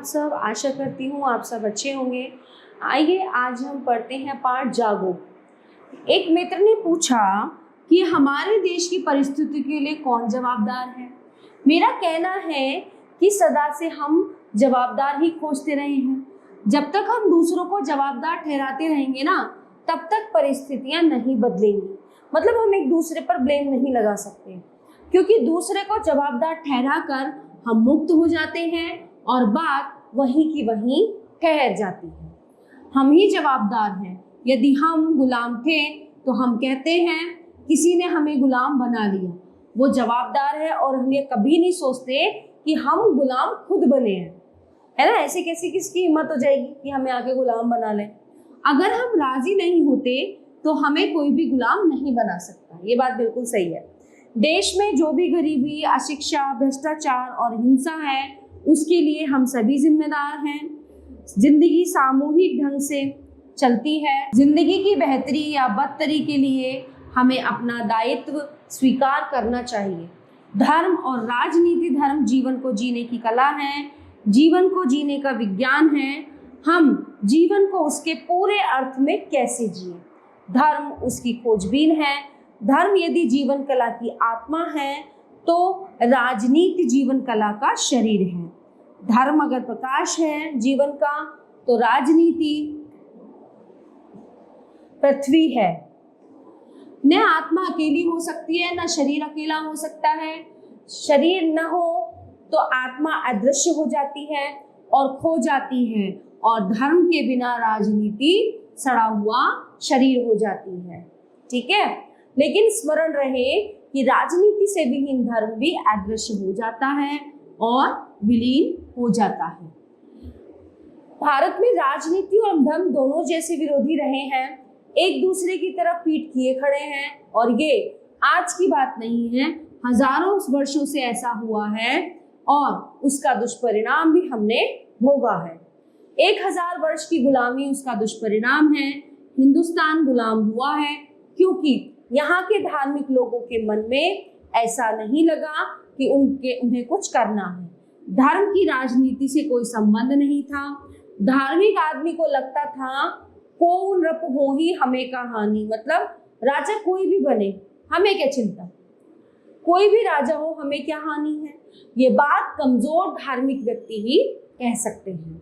आप सब। आशा करती हूँ आप सब अच्छे होंगे। आइए आज हम पढ़ते हैं पाठ जागो। एक मित्र ने पूछा कि हमारे देश की परिस्थिति के लिए कौन जवाबदार है। मेरा कहना है कि सदा से हम जवाबदार ही खोजते रहे हैं। जब तक हम दूसरों को जवाबदार ठहराते रहेंगे ना, तब तक परिस्थितियां नहीं बदलेंगी। मतलब हम एक दूसरे पर ब्लेम नहीं लगा सकते, क्योंकि दूसरे को जवाबदार ठहरा कर हम मुक्त हो जाते हैं और बात वहीं की वहीं ठहर जाती है। हम ही जवाबदार हैं। यदि हम गुलाम थे तो हम कहते हैं किसी ने हमें गुलाम बना लिया, वो जवाबदार है, और हम ये कभी नहीं सोचते कि हम गुलाम खुद बने हैं, है ना। ऐसे कैसे किसकी हिम्मत हो जाएगी कि हमें आके गुलाम बना ले। अगर हम राजी नहीं होते तो हमें कोई भी गुलाम नहीं बना सकता। ये बात बिल्कुल सही है। देश में जो भी गरीबी, अशिक्षा, भ्रष्टाचार और हिंसा है, उसके लिए हम सभी जिम्मेदार हैं। जिंदगी सामूहिक ढंग से चलती है। जिंदगी की बेहतरी या बदतरी के लिए हमें अपना दायित्व स्वीकार करना चाहिए। धर्म और राजनीति, धर्म जीवन को जीने की कला है, जीवन को जीने का विज्ञान है। हम जीवन को उसके पूरे अर्थ में कैसे जिए, धर्म उसकी खोजबीन है। धर्म यदि जीवन कला की आत्मा है तो राजनीति जीवन कला का शरीर है। धर्म अगर प्रकाश है जीवन का, तो राजनीति पृथ्वी है। न आत्मा अकेली हो सकती है, न शरीर अकेला हो सकता है। शरीर न हो तो आत्मा अदृश्य हो जाती है और खो जाती है, और धर्म के बिना राजनीति सड़ा हुआ शरीर हो जाती है। ठीक है, लेकिन स्मरण रहे कि राजनीति से विहीन धर्म भी अदृश्य हो जाता है और विलीन हो जाता है। भारत में राजनीति और धर्म दोनों जैसे विरोधी रहे हैं, एक दूसरे की तरफ पीठ किए खड़े हैं, और ये आज की बात नहीं है, हजारों वर्षों से ऐसा हुआ है और उसका दुष्परिणाम भी हमने भोगा है। 1000 वर्ष की गुलामी उसका दुष्परिणाम है। हिंदुस्तान गुलाम हुआ है क्योंकि यहाँ के धार्मिक लोगों के मन में ऐसा नहीं लगा कि उन्हें कुछ करना है। धर्म की राजनीति से कोई संबंध नहीं था। धार्मिक आदमी को लगता था कौन रप हो ही हमें का हानि, मतलब राजा कोई भी बने हमें क्या चिंता, कोई भी राजा हो हमें क्या हानि है। ये बात कमजोर धार्मिक व्यक्ति ही कह सकते हैं।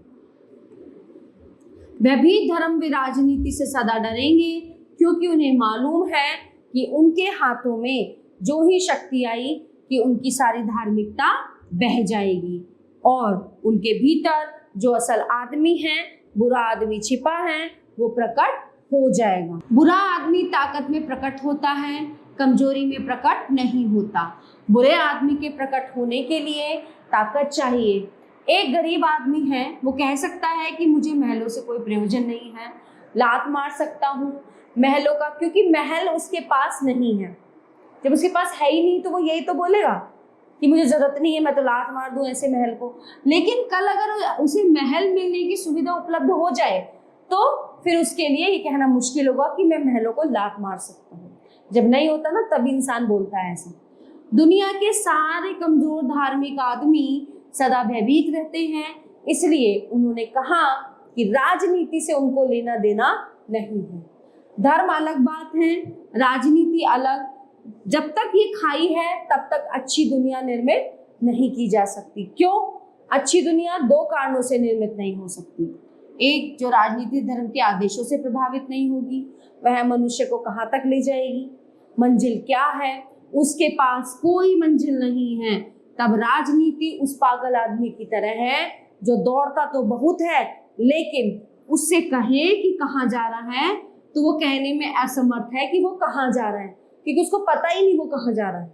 वह भी धर्म व राजनीति से सदा डरेंगे, क्योंकि उन्हें मालूम है कि उनके हाथों में जो ही शक्ति आई कि उनकी सारी धार्मिकता बह जाएगी, और उनके भीतर जो असल आदमी है, बुरा आदमी छिपा है, वो प्रकट हो जाएगा। बुरा आदमी ताकत में प्रकट होता है, कमजोरी में प्रकट नहीं होता। बुरे आदमी के प्रकट होने के लिए ताकत चाहिए। एक गरीब आदमी है, वो कह सकता है कि मुझे महलों से कोई प्रयोजन नहीं है, लात मार सकता हूँ महलों का, क्योंकि महल उसके पास नहीं है। जब उसके पास है ही नहीं तो वो यही तो बोलेगा कि मुझे जरूरत नहीं है, मैं तो लात मार दूं ऐसे महल को। लेकिन कल अगर उसे महल मिलने की सुविधा उपलब्ध हो जाए तो फिर उसके लिए ये कहना मुश्किल होगा कि मैं महलों को लात मार सकता हूँ। जब नहीं होता ना, तब इंसान बोलता है ऐसा। दुनिया के सारे कमजोर धार्मिक आदमी सदा भयभीत रहते हैं, इसलिए उन्होंने कहा कि राजनीति से उनको लेना देना नहीं है। धर्म अलग बात है, राजनीति अलग। जब तक ये खाई है तब तक अच्छी दुनिया निर्मित नहीं की जा सकती। क्यों? अच्छी दुनिया 2 कारणों से निर्मित नहीं हो सकती। एक, जो राजनीति धर्म के आदेशों से प्रभावित नहीं होगी, वह मनुष्य को कहाँ तक ले जाएगी, मंजिल क्या है, उसके पास कोई मंजिल नहीं है। तब राजनीति उस पागल आदमी की तरह है जो दौड़ता तो बहुत है, लेकिन उससे कहे कि कहाँ जा रहा है तो वो कहने में असमर्थ है कि वो कहाँ जा रहा है, क्योंकि उसको पता ही नहीं वो कहाँ जा रहा है।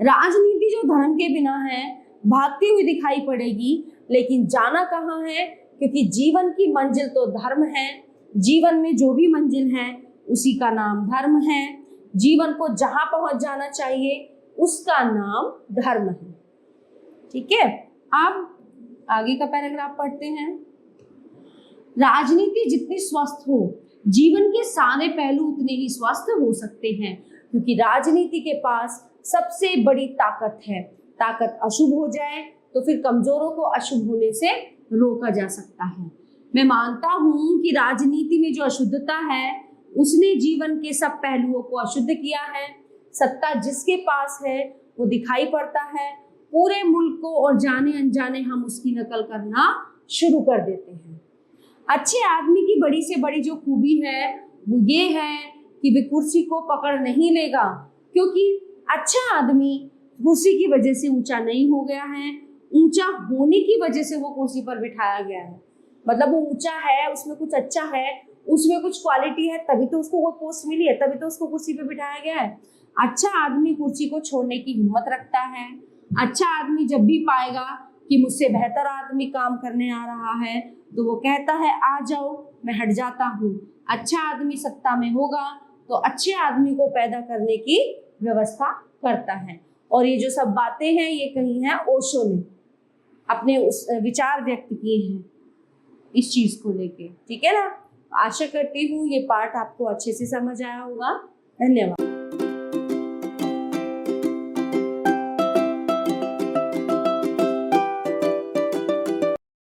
राजनीति जो धर्म के बिना है, भागती हुई दिखाई पड़ेगी, लेकिन जाना कहाँ है, क्योंकि जीवन की मंजिल तो धर्म है। जीवन में जो भी मंजिल है उसी का नाम धर्म है। जीवन को जहां पहुंच जाना चाहिए उसका नाम धर्म है। ठीक है, अब आगे का पैराग्राफ पढ़ते हैं। राजनीति जितनी स्वस्थ हो, जीवन के सारे पहलू उतने ही स्वस्थ हो सकते हैं, क्योंकि राजनीति के पास सबसे बड़ी ताकत है। ताकत अशुभ हो जाए तो फिर कमजोरों को अशुभ होने से रोका जा सकता है। मैं मानता हूं कि राजनीति में जो अशुद्धता है उसने जीवन के सब पहलुओं को अशुद्ध किया है। सत्ता जिसके पास है वो दिखाई पड़ता है, पूरे मुल्क को और जाने अनजाने हम उसकी नकल करना शुरू कर देते हैं। अच्छे आदमी की बड़ी से बड़ी जो खूबी है वो ये है कि वे कुर्सी को पकड़ नहीं लेगा, क्योंकि अच्छा आदमी कुर्सी की वजह से ऊंचा नहीं हो गया है, ऊंचा होने की वजह से वो कुर्सी पर बिठाया गया है। मतलब वो ऊंचा है, उसमें कुछ अच्छा है, उसमें कुछ क्वालिटी है, तभी तो उसको वो पोस्ट मिली है, तभी तो उसको कुर्सी पे बिठाया गया है। अच्छा आदमी कुर्सी को छोड़ने की हिम्मत रखता है। अच्छा आदमी जब भी पाएगा कि मुझसे बेहतर आदमी काम करने आ रहा है तो वो कहता है आ जाओ, मैं हट जाता हूँ। अच्छा आदमी सत्ता में होगा तो अच्छे आदमी को पैदा करने की व्यवस्था करता है। और ये जो सब बातें हैं ये कही हैं ओशो ने, अपने उस विचार व्यक्त किए हैं इस चीज को लेके। ठीक है ना, आशा करती हूँ ये पार्ट आपको अच्छे से समझ आया होगा। धन्यवाद।